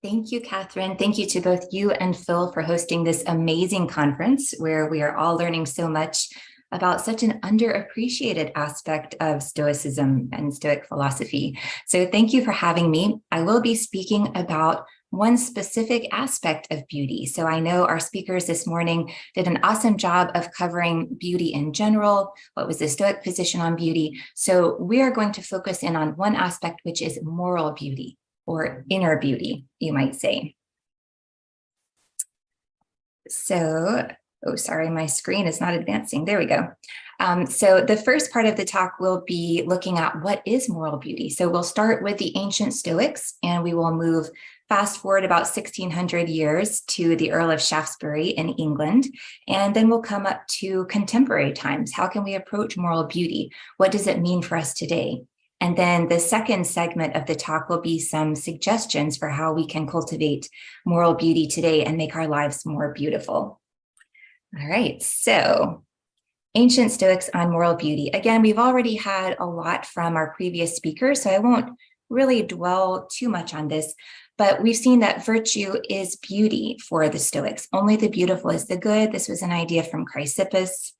Thank you, Catherine. Thank you to both you and Phil for hosting this amazing conference where we are all learning so much about such an underappreciated aspect of Stoicism and Stoic philosophy. So thank you for having me. I will be speaking about one specific aspect of beauty. So I know our speakers this morning did an awesome job of covering beauty in general. What was the Stoic position on beauty? So we are going to focus in on one aspect, which is moral beauty, or inner beauty, you might say. So, oh, sorry, my screen is not advancing. There we go. So the first part of the talk will be looking at what is moral beauty. So we'll start with the ancient Stoics, and we will move fast forward about 1600 years to the Earl of Shaftesbury in England. And then we'll come up to contemporary times. How can we approach moral beauty? What does it mean for us today? And then the second segment of the talk will be some suggestions for how we can cultivate moral beauty today and make our lives more beautiful. All right, so ancient Stoics on moral beauty. Again, we've already had a lot from our previous speakers, so I won't really dwell too much on this, but we've seen that virtue is beauty for the Stoics. Only the beautiful is the good. This was an idea from Chrysippus.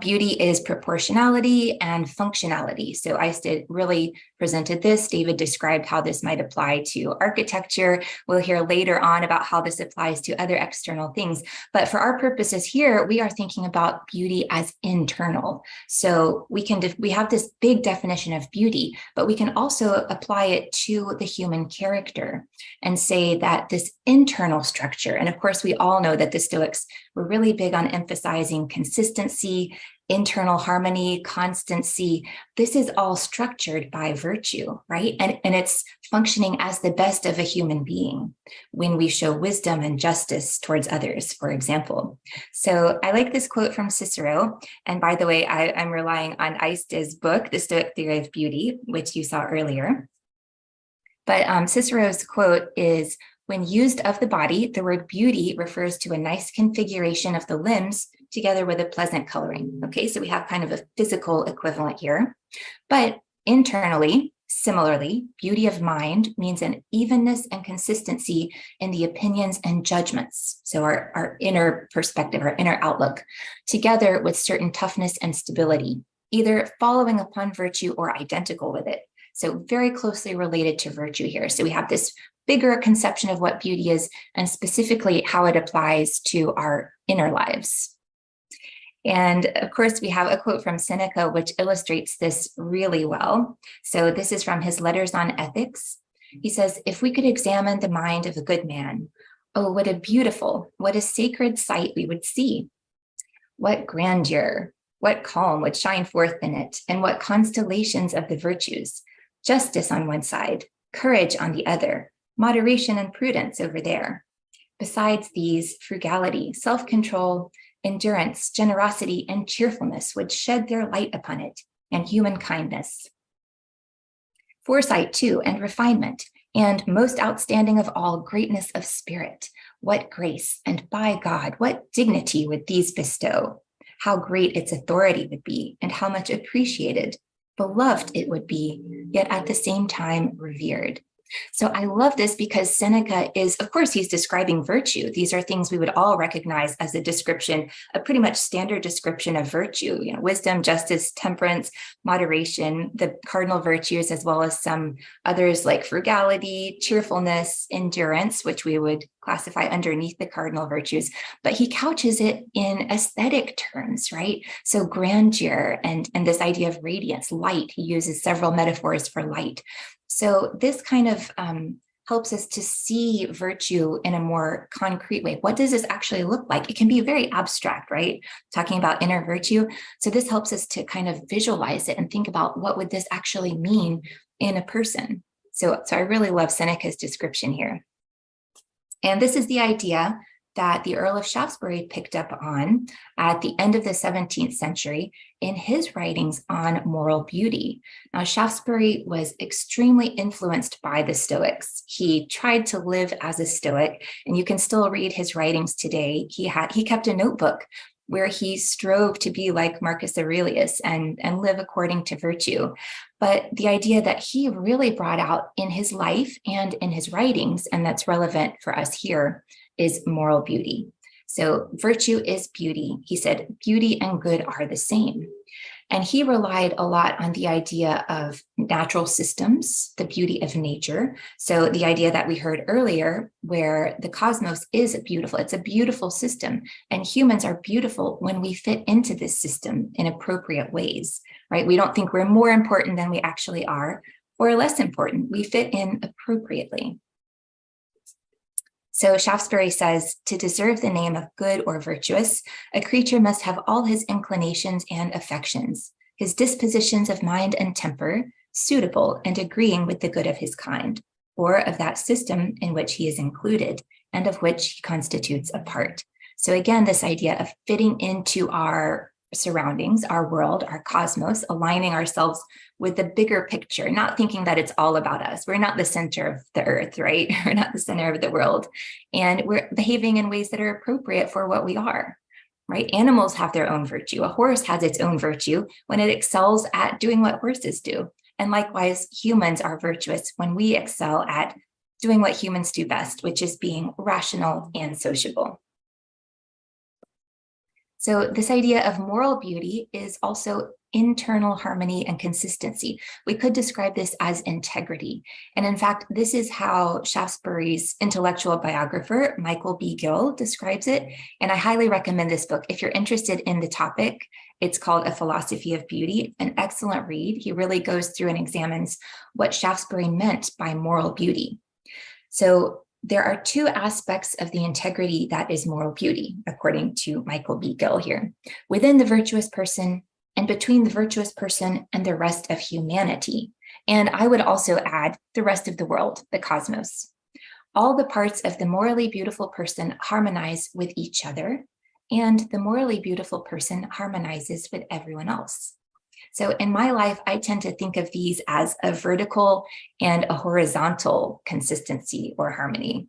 Beauty is proportionality and functionality. So Eisted really presented this. David described how this might apply to architecture. We'll hear later on about how this applies to other external things. But for our purposes here, we are thinking about beauty as internal. So we have this big definition of beauty, but we can also apply it to the human character and say that this internal structure, and of course, we all know that the Stoics were really big on emphasizing consistency, internal harmony, constancy. This is all structured by virtue, right? And it's functioning as the best of a human being when we show wisdom and justice towards others, for example. So I like this quote from Cicero. And by the way, I'm relying on Eisted's book, The Stoic Theory of Beauty, which you saw earlier. But Cicero's quote is, "When used of the body, the word beauty refers to a nice configuration of the limbs together with a pleasant coloring." Okay, so we have kind of a physical equivalent here. But internally, similarly, beauty of mind means an evenness and consistency in the opinions and judgments. So our inner perspective, our inner outlook, together with certain toughness and stability, either following upon virtue or identical with it. So very closely related to virtue here. So we have this bigger conception of what beauty is and specifically how it applies to our inner lives. And of course, we have a quote from Seneca, which illustrates this really well. So this is from his Letters on Ethics. He says, "If we could examine the mind of a good man, oh, what a beautiful, what a sacred sight we would see. What grandeur, what calm would shine forth in it, and what constellations of the virtues. Justice on one side, courage on the other, moderation and prudence over there. Besides these, frugality, self-control, endurance, generosity, and cheerfulness would shed their light upon it, and human kindness. Foresight, too, and refinement, and most outstanding of all, greatness of spirit. What grace, and by God, what dignity would these bestow? How great its authority would be, and how much appreciated, beloved it would be, yet at the same time revered." So I love this because Seneca is, of course, he's describing virtue. These are things we would all recognize as a description, a pretty much standard description of virtue, wisdom, justice, temperance, moderation, the cardinal virtues, as well as some others like frugality, cheerfulness, endurance, which we would classify underneath the cardinal virtues, but he couches it in aesthetic terms, right? So grandeur and this idea of radiance, light, he uses several metaphors for light. So this kind of helps us to see virtue in a more concrete way. What does this actually look like? It can be very abstract, right? Talking about inner virtue. So this helps us to kind of visualize it and think about what would this actually mean in a person. So I really love Seneca's description here. And this is the idea that the Earl of Shaftesbury picked up on at the end of the 17th century in his writings on moral beauty. Now, Shaftesbury was extremely influenced by the Stoics. He tried to live as a Stoic, and you can still read his writings today. He kept a notebook where he strove to be like Marcus Aurelius and live according to virtue. But the idea that he really brought out in his life and in his writings, and that's relevant for us here, is moral beauty. So virtue is beauty. He said, beauty and good are the same. And he relied a lot on the idea of natural systems, the beauty of nature. So the idea that we heard earlier, where the cosmos is beautiful, it's a beautiful system, and humans are beautiful when we fit into this system in appropriate ways, right? We don't think we're more important than we actually are, or less important. We fit in appropriately. So Shaftesbury says, to deserve the name of good or virtuous, a creature must have all his inclinations and affections, his dispositions of mind and temper, suitable and agreeing with the good of his kind, or of that system in which he is included, and of which he constitutes a part. So again, this idea of fitting into our surroundings, our world, our cosmos, aligning ourselves with the bigger picture, not thinking that it's all about us. We're not the center of the earth, right? We're not the center of the world. And we're behaving in ways that are appropriate for what we are, right? Animals have their own virtue. A horse has its own virtue when it excels at doing what horses do. And likewise, humans are virtuous when we excel at doing what humans do best, which is being rational and sociable. So this idea of moral beauty is also internal harmony and consistency. We could describe this as integrity. And in fact, this is how Shaftesbury's intellectual biographer, Michael B. Gill, describes it. And I highly recommend this book. If you're interested in the topic, it's called A Philosophy of Beauty, an excellent read. He really goes through and examines what Shaftesbury meant by moral beauty. So there are two aspects of the integrity that is moral beauty, according to Michael B. Gill here, within the virtuous person and between the virtuous person and the rest of humanity. And I would also add the rest of the world, the cosmos. All the parts of the morally beautiful person harmonize with each other, and the morally beautiful person harmonizes with everyone else. So in my life, I tend to think of these as a vertical and a horizontal consistency or harmony,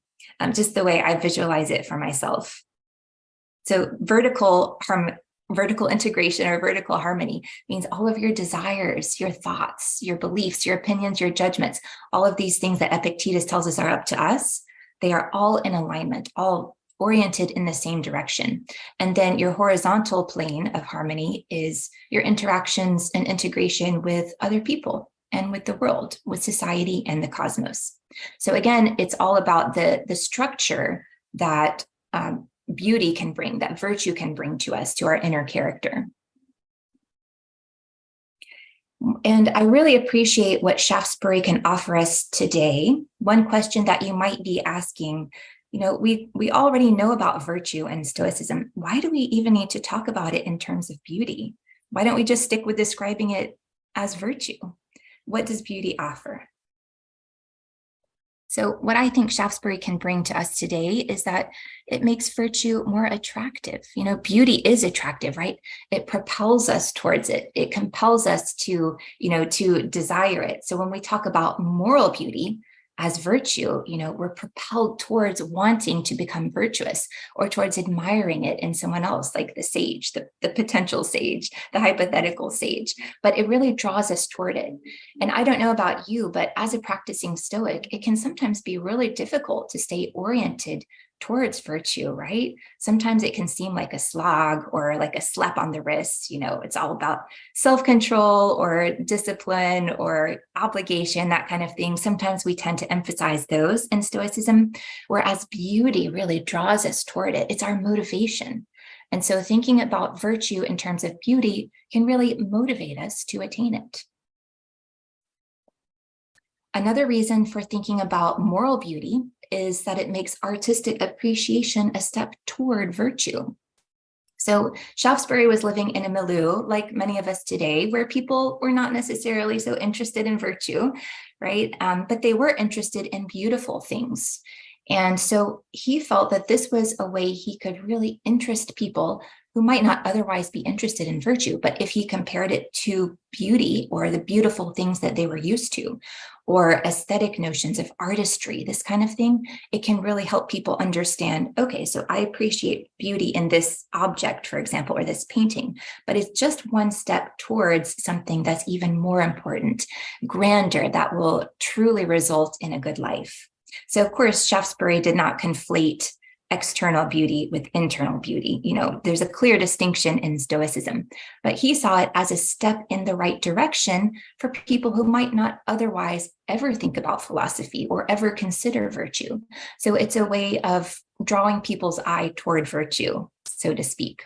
just the way I visualize it for myself. So vertical integration or vertical harmony means all of your desires, your thoughts, your beliefs, your opinions, your judgments, all of these things that Epictetus tells us are up to us, they are all in alignment, all oriented in the same direction. And then your horizontal plane of harmony is your interactions and integration with other people and with the world, with society and the cosmos. So again, it's all about the structure that beauty can bring, that virtue can bring to us, to our inner character. And I really appreciate what Shaftesbury can offer us today. One question that you might be asking, you know, we already know about virtue and Stoicism. Why do we even need to talk about it in terms of beauty? Why don't we just stick with describing it as virtue? What does beauty offer? So what I think Shaftesbury can bring to us today is that it makes virtue more attractive. You know, beauty is attractive, right? It propels us towards it. It compels us to, to desire it. So when we talk about moral beauty as virtue, we're propelled towards wanting to become virtuous or towards admiring it in someone else, like the sage, the potential sage, the hypothetical sage, but it really draws us toward it. And I don't know about you, but as a practicing Stoic, it can sometimes be really difficult to stay oriented towards virtue, right? Sometimes it can seem like a slog or like a slap on the wrist. It's all about self-control or discipline or obligation, that kind of thing. Sometimes we tend to emphasize those in Stoicism, whereas beauty really draws us toward it. It's our motivation. And so thinking about virtue in terms of beauty can really motivate us to attain it. Another reason for thinking about moral beauty is that it makes artistic appreciation a step toward virtue. So Shaftesbury was living in a milieu, like many of us today, where people were not necessarily so interested in virtue, right? But they were interested in beautiful things. And so he felt that this was a way he could really interest people who might not otherwise be interested in virtue, but if he compared it to beauty or the beautiful things that they were used to, or aesthetic notions of artistry, this kind of thing, it can really help people understand, okay, so I appreciate beauty in this object, for example, or this painting, but it's just one step towards something that's even more important, grander, that will truly result in a good life. So of course, Shaftesbury did not conflate external beauty with internal beauty. There's a clear distinction in Stoicism, but he saw it as a step in the right direction for people who might not otherwise ever think about philosophy or ever consider virtue. So it's a way of drawing people's eye toward virtue, so to speak.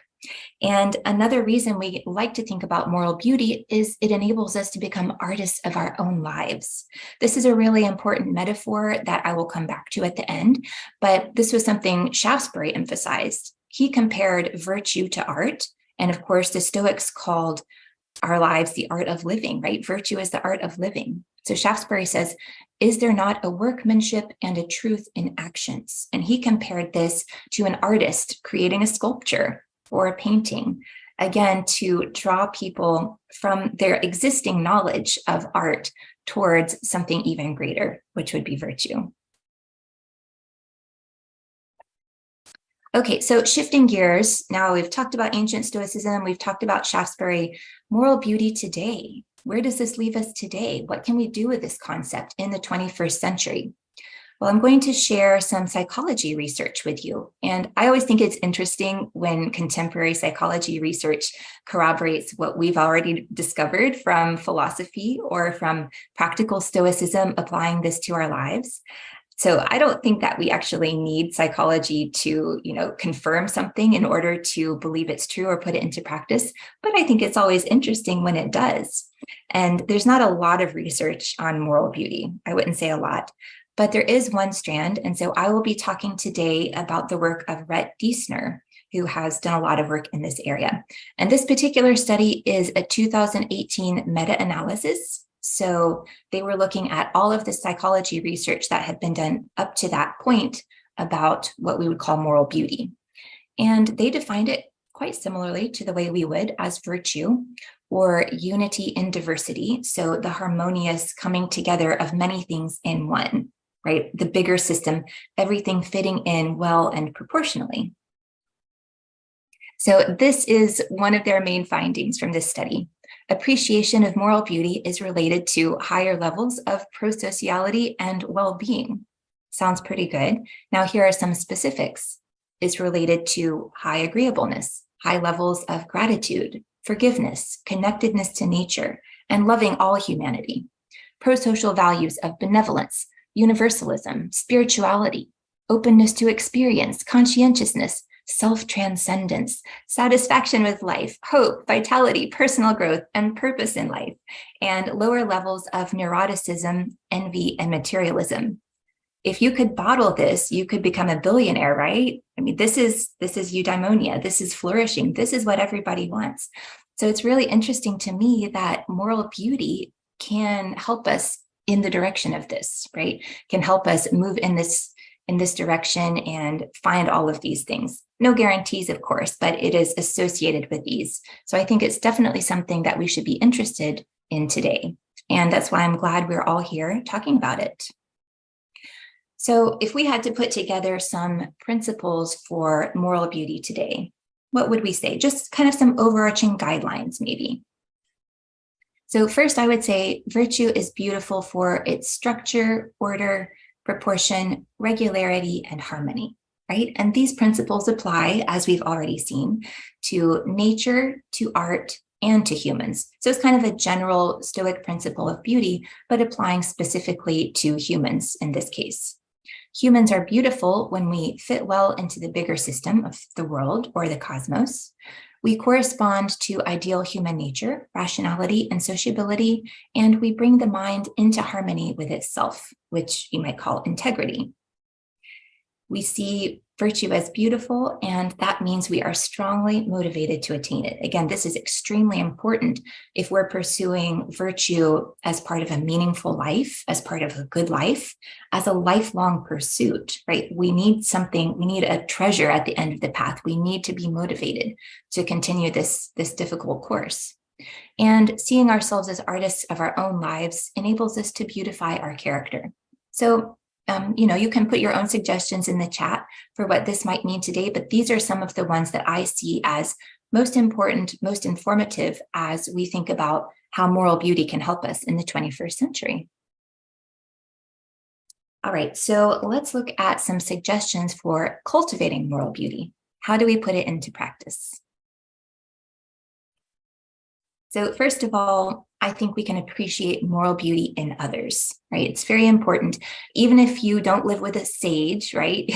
And another reason we like to think about moral beauty is it enables us to become artists of our own lives. This is a really important metaphor that I will come back to at the end, but this was something Shaftesbury emphasized. He compared virtue to art, and of course, the Stoics called our lives the art of living, right? Virtue is the art of living. So Shaftesbury says, is there not a workmanship and a truth in actions? And he compared this to an artist creating a sculpture or a painting, again, to draw people from their existing knowledge of art towards something even greater, which would be virtue. Okay, so shifting gears, now we've talked about ancient Stoicism, we've talked about Shaftesbury, moral beauty today. Where does this leave us today? What can we do with this concept in the 21st century? Well, I'm going to share some psychology research with you. And I always think it's interesting when contemporary psychology research corroborates what we've already discovered from philosophy or from practical Stoicism, applying this to our lives. So I don't think that we actually need psychology to, confirm something in order to believe it's true or put it into practice. But I think it's always interesting when it does. And there's not a lot of research on moral beauty. I wouldn't say a lot. But there is one strand, and so I will be talking today about the work of Rhett Diesner, who has done a lot of work in this area. And this particular study is a 2018 meta-analysis. So they were looking at all of the psychology research that had been done up to that point about what we would call moral beauty. And they defined it quite similarly to the way we would as virtue, or unity in diversity. So the harmonious coming together of many things in one. Right? The bigger system, everything fitting in well and proportionally. So this is one of their main findings from this study. Appreciation of moral beauty is related to higher levels of prosociality and well-being. Sounds pretty good. Now here are some specifics. It's related to high agreeableness, high levels of gratitude, forgiveness, connectedness to nature, and loving all humanity. Prosocial values of benevolence, universalism, spirituality, openness to experience, conscientiousness, self-transcendence, satisfaction with life, hope, vitality, personal growth, and purpose in life, and lower levels of neuroticism, envy, and materialism. If you could bottle this, you could become a billionaire, right? I mean, this is eudaimonia, this is flourishing, this is what everybody wants. So it's really interesting to me that moral beauty can help us in the direction of this, right? Can help us move in this direction and find all of these things. No guarantees, of course, but it is associated with these. So I think it's definitely something that we should be interested in today. And that's why I'm glad we're all here talking about it. So if we had to put together some principles for moral beauty today, what would we say? Just kind of some overarching guidelines, maybe. So first, I would say virtue is beautiful for its structure, order, proportion, regularity, and harmony, right? And these principles apply, as we've already seen, to nature, to art, and to humans. So it's kind of a general Stoic principle of beauty, but applying specifically to humans in this case. Humans are beautiful when we fit well into the bigger system of the world or the cosmos. We correspond to ideal human nature, rationality, and sociability, and we bring the mind into harmony with itself, which you might call integrity. We see virtue as beautiful, and that means we are strongly motivated to attain it. Again, this is extremely important if we're pursuing virtue as part of a meaningful life, as part of a good life, as a lifelong pursuit, right? We need something, we need a treasure at the end of the path. We need to be motivated to continue this difficult course. And seeing ourselves as artists of our own lives enables us to beautify our character. So you can put your own suggestions in the chat for what this might mean today, but these are some of the ones that I see as most important, most informative as we think about how moral beauty can help us in the 21st century. All right, so let's look at some suggestions for cultivating moral beauty. How do we put it into practice? So first of all, I think we can appreciate moral beauty in others, right? It's very important. Even if you don't live with a sage, right?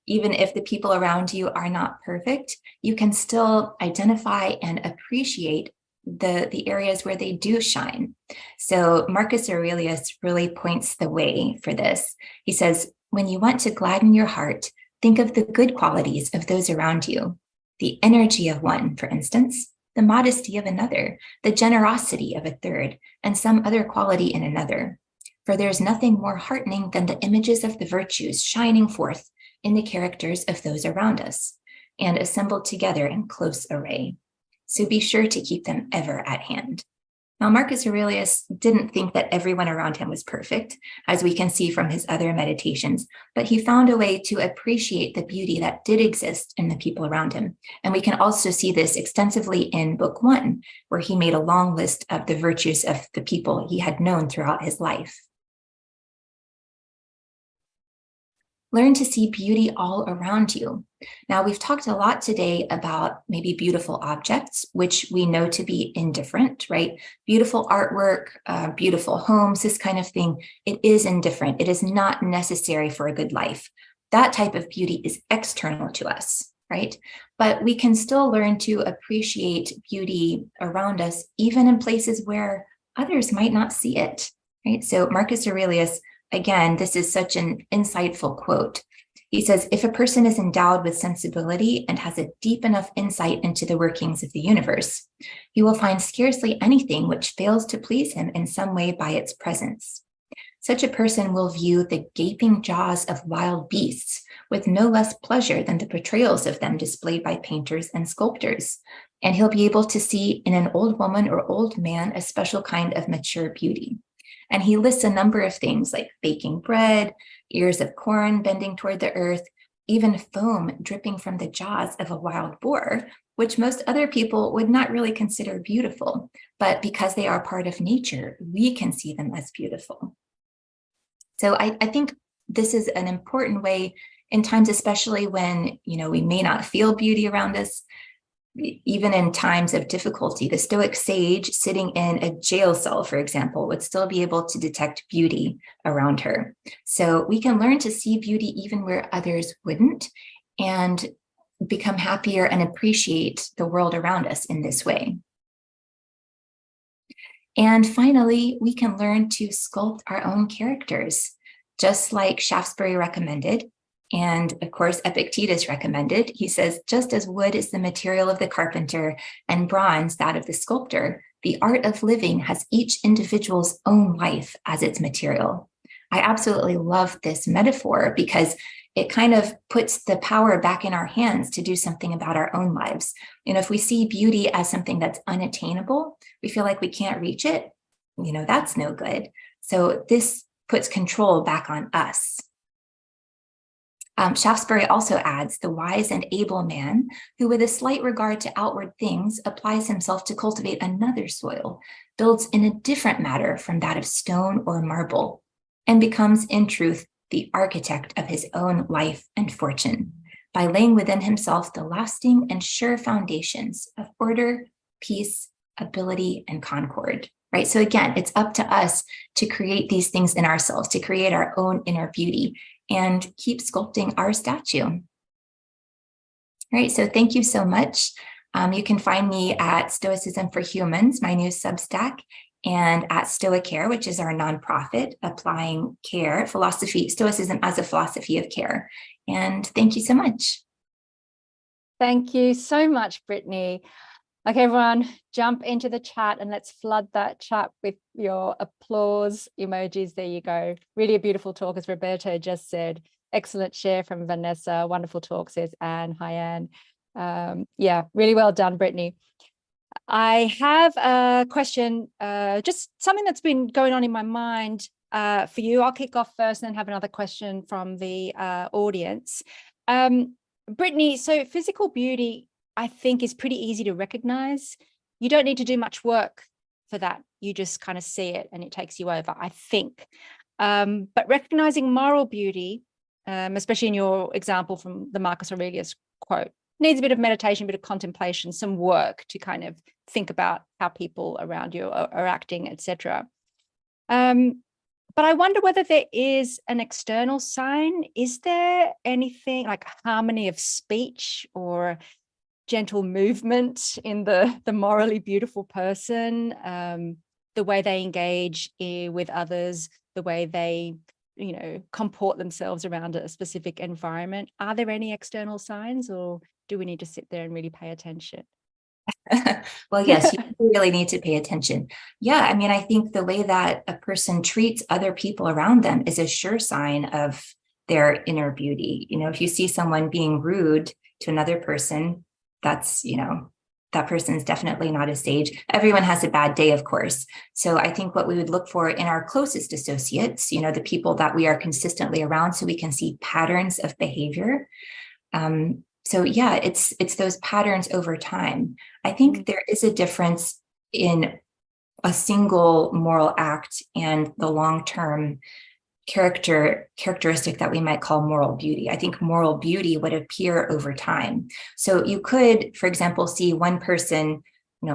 Even if the people around you are not perfect, you can still identify and appreciate the areas where they do shine. So Marcus Aurelius really points the way for this. He says, when you want to gladden your heart, think of the good qualities of those around you. The energy of one, for instance, the modesty of another, the generosity of a third, and some other quality in another. For there's nothing more heartening than the images of the virtues shining forth in the characters of those around us and assembled together in close array. So be sure to keep them ever at hand. Now, Marcus Aurelius didn't think that everyone around him was perfect, as we can see from his other meditations, but he found a way to appreciate the beauty that did exist in the people around him. And we can also see this extensively in Book 1, where he made a long list of the virtues of the people he had known throughout his life. Learn to see beauty all around you. Now, we've talked a lot today about maybe beautiful objects, which we know to be indifferent, right? Beautiful artwork, beautiful homes, this kind of thing, it is indifferent. It is not necessary for a good life. That type of beauty is external to us, right? But we can still learn to appreciate beauty around us, even in places where others might not see it, right? So Marcus Aurelius, again, this is such an insightful quote. He says, if a person is endowed with sensibility and has a deep enough insight into the workings of the universe, he will find scarcely anything which fails to please him in some way by its presence. Such a person will view the gaping jaws of wild beasts with no less pleasure than the portrayals of them displayed by painters and sculptors. And he'll be able to see in an old woman or old man a special kind of mature beauty. And he lists a number of things like baking bread, ears of corn bending toward the earth, even foam dripping from the jaws of a wild boar, which most other people would not really consider beautiful. But because they are part of nature, we can see them as beautiful. So I think this is an important way in times, especially when, we may not feel beauty around us. Even in times of difficulty, the Stoic sage sitting in a jail cell, for example, would still be able to detect beauty around her. So we can learn to see beauty even where others wouldn't and become happier and appreciate the world around us in this way. And finally, we can learn to sculpt our own characters, just like Shaftesbury recommended. And of course, Epictetus recommended. He says, just as wood is the material of the carpenter and bronze that of the sculptor, the art of living has each individual's own life as its material. I absolutely love this metaphor because it kind of puts the power back in our hands to do something about our own lives. And if we see beauty as something that's unattainable, we feel like we can't reach it, that's no good. So this puts control back on us. Shaftesbury also adds, the wise and able man who with a slight regard to outward things applies himself to cultivate another soil, builds in a different matter from that of stone or marble, and becomes in truth the architect of his own life and fortune, by laying within himself the lasting and sure foundations of order, peace, ability, and concord. Right? So again, it's up to us to create these things in ourselves, to create our own inner beauty and keep sculpting our statue. All right, so thank you so much. You can find me at Stoicism for Humans, my new Substack, and at Stoicare, which is our nonprofit applying care, Stoicism as a philosophy of care. And thank you so much. Thank you so much, Brittany. Okay, everyone, jump into the chat and let's flood that chat with your applause emojis. There you go. Really a beautiful talk, as Roberto just said. Excellent share from Vanessa. Wonderful talk, says Anne. Hi, Anne. Yeah, really well done, Brittany. I have a question, just something that's been going on in my mind for you. I'll kick off first and then have another question from the audience. Brittany, so physical beauty, I think, is pretty easy to recognize. You don't need to do much work for that. You just kind of see it and it takes you over, I think. But recognizing moral beauty, especially in your example from the Marcus Aurelius quote, needs a bit of meditation, a bit of contemplation, some work to kind of think about how people around you are acting, etc. But I wonder whether there is an external sign. Is there anything like harmony of speech or gentle movement in the morally beautiful person, the way they engage with others, the way they comport themselves around a specific environment? Are there any external signs, or do we need to sit there and really pay attention? Well, yes, you really need to pay attention. Yeah, I mean, I think the way that a person treats other people around them is a sure sign of their inner beauty. If you see someone being rude to another person, that's, that person's definitely not a sage. Everyone has a bad day, of course. So I think what we would look for in our closest associates, the people that we are consistently around, so we can see patterns of behavior. So yeah, it's those patterns over time. I think there is a difference in a single moral act and the long-term characteristic that we might call moral beauty. I think moral beauty would appear over time. So you could, for example, see one person,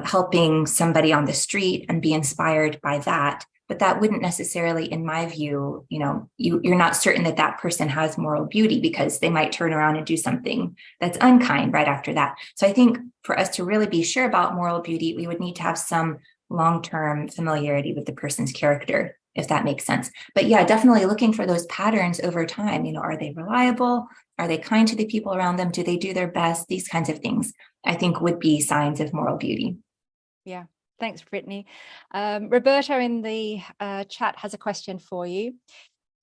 helping somebody on the street and be inspired by that. But that wouldn't necessarily, in my view, you're not certain that that person has moral beauty, because they might turn around and do something that's unkind right after that. So I think for us to really be sure about moral beauty, we would need to have some long-term familiarity with the person's character, if that makes sense. But yeah, definitely looking for those patterns over time. Are they reliable? Are they kind to the people around them? Do they do their best? These kinds of things, I think, would be signs of moral beauty. Yeah. Thanks, Brittany. Roberto in the chat has a question for you.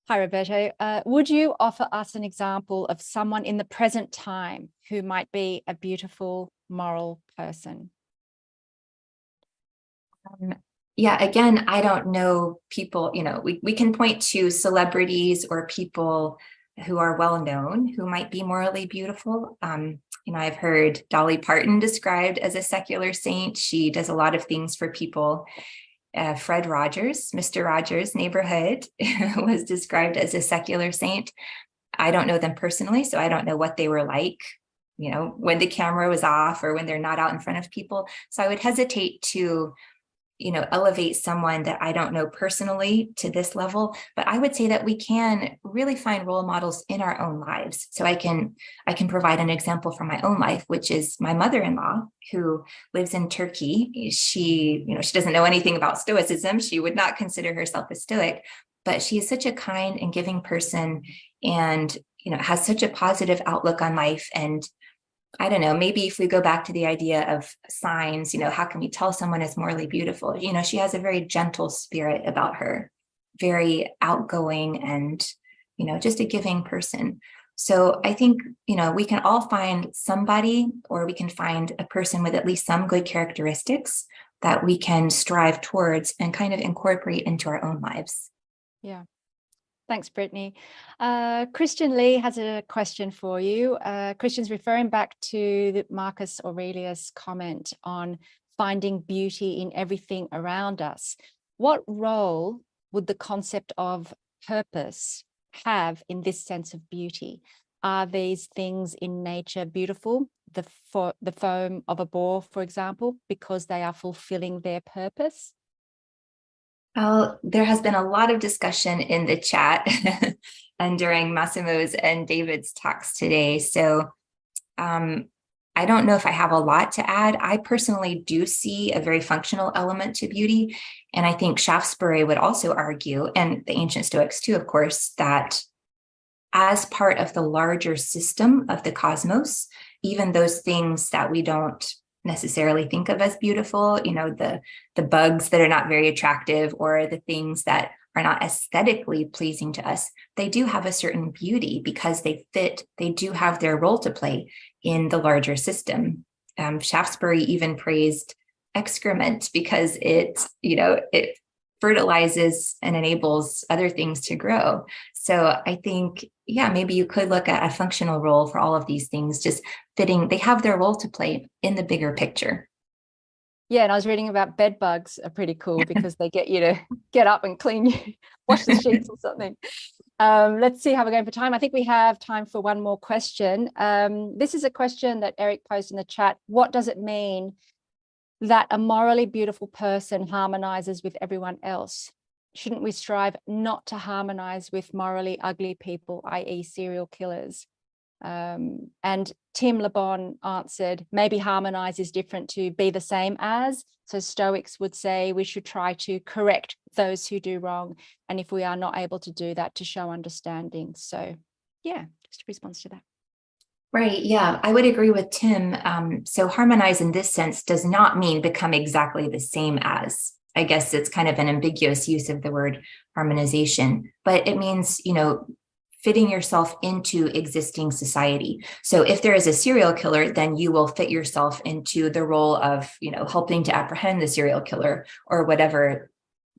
Hi, Roberto. Would you offer us an example of someone in the present time who might be a beautiful moral person? Yeah, again, I don't know people, we can point to celebrities or people who are well known who might be morally beautiful. I've heard Dolly Parton described as a secular saint. She does a lot of things for people. Fred Rogers, Mr. Rogers' Neighborhood, was described as a secular saint. I don't know them personally, so I don't know what they were like, when the camera was off or when they're not out in front of people. So I would hesitate to elevate someone that I don't know personally to this level, but I would say that we can really find role models in our own lives. So I can provide an example from my own life, which is my mother-in-law, who lives in Turkey. She doesn't know anything about Stoicism. She would not consider herself a Stoic, but she is such a kind and giving person, and has such a positive outlook on life. And I don't know, maybe if we go back to the idea of signs, how can we tell someone is morally beautiful? She has a very gentle spirit about her, very outgoing, and, just a giving person. So I think, we can all find somebody, or we can find a person with at least some good characteristics that we can strive towards and kind of incorporate into our own lives. Yeah. Thanks, Brittany. Christian Lee has a question for you. Christian's referring back to the Marcus Aurelius comment on finding beauty in everything around us. What role would the concept of purpose have in this sense of beauty? Are these things in nature beautiful? The foam of a boar, for example, because they are fulfilling their purpose? There has been a lot of discussion in the chat and during Massimo's and David's talks today. So I don't know if I have a lot to add. I personally do see a very functional element to beauty. And I think Shaftesbury would also argue, and the ancient Stoics too, of course, that as part of the larger system of the cosmos, even those things that we don't necessarily think of as beautiful, the bugs that are not very attractive, or the things that are not aesthetically pleasing to us, they do have a certain beauty because they do have their role to play in the larger system. Shaftesbury even praised excrement because it fertilizes and enables other things to grow. So I think, maybe you could look at a functional role for all of these things, just fitting, they have their role to play in the bigger picture. Yeah, and I was reading about bed bugs are pretty cool because they get you to get up and clean you, wash the sheets or something. Let's see how we're going for time. I think we have time for one more question. This is a question that Eric posed in the chat. What does it mean that a morally beautiful person harmonizes with everyone else? Shouldn't we strive not to harmonize with morally ugly people, i.e. serial killers? And Tim LeBon answered, maybe harmonize is different to be the same as. So Stoics would say we should try to correct those who do wrong. And if we are not able to do that, to show understanding. So yeah, just a response to that. Right. Yeah, I would agree with Tim. So harmonize in this sense does not mean become exactly the same as. I guess it's kind of an ambiguous use of the word harmonization, but it means, fitting yourself into existing society. So if there is a serial killer, then you will fit yourself into the role of, helping to apprehend the serial killer, or whatever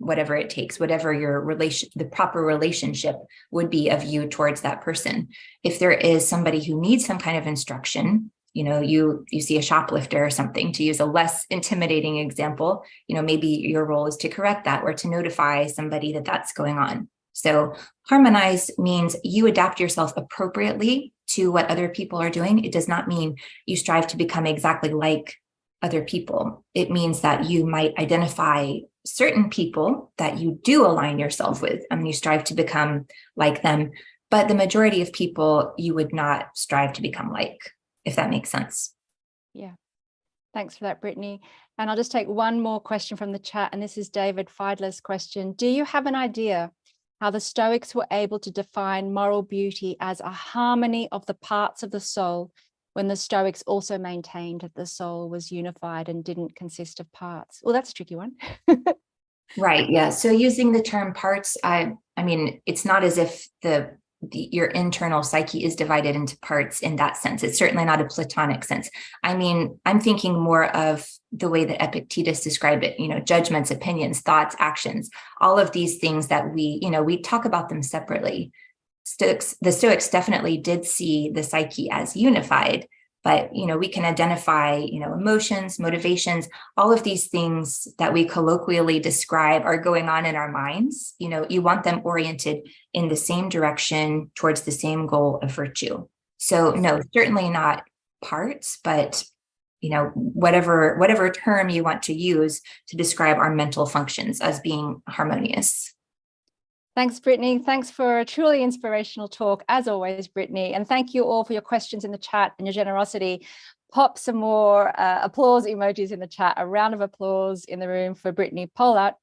it takes, whatever the proper relationship would be of you towards that person. If there is somebody who needs some kind of instruction, you see a shoplifter or something, to use a less intimidating example, maybe your role is to correct that or to notify somebody that that's going on. So harmonize means you adapt yourself appropriately to what other people are doing. It does not mean you strive to become exactly like other people. It means that you might identify certain people that you do align yourself with, and you strive to become like them. But the majority of people you would not strive to become like, if that makes sense. Yeah. Thanks for that, Brittany. And I'll just take one more question from the chat. And this is David Feidler's question. Do you have an idea how the Stoics were able to define moral beauty as a harmony of the parts of the soul, when the Stoics also maintained that the soul was unified and didn't consist of parts? Well, that's a tricky one. Right. Yeah. So using the term parts, I mean, it's not as if your internal psyche is divided into parts in that sense. It's certainly not a Platonic sense. I mean, I'm thinking more of the way that Epictetus described it, judgments, opinions, thoughts, actions, all of these things that we talk about them separately. The Stoics definitely did see the psyche as unified, but, we can identify, emotions, motivations, all of these things that we colloquially describe are going on in our minds. You want them oriented in the same direction towards the same goal of virtue. So no, certainly not parts, but, whatever term you want to use to describe our mental functions as being harmonious. Thanks, Brittany. Thanks for a truly inspirational talk, as always, Brittany. And thank you all for your questions in the chat and your generosity. Pop some more applause emojis in the chat. A round of applause in the room for Brittany Polat.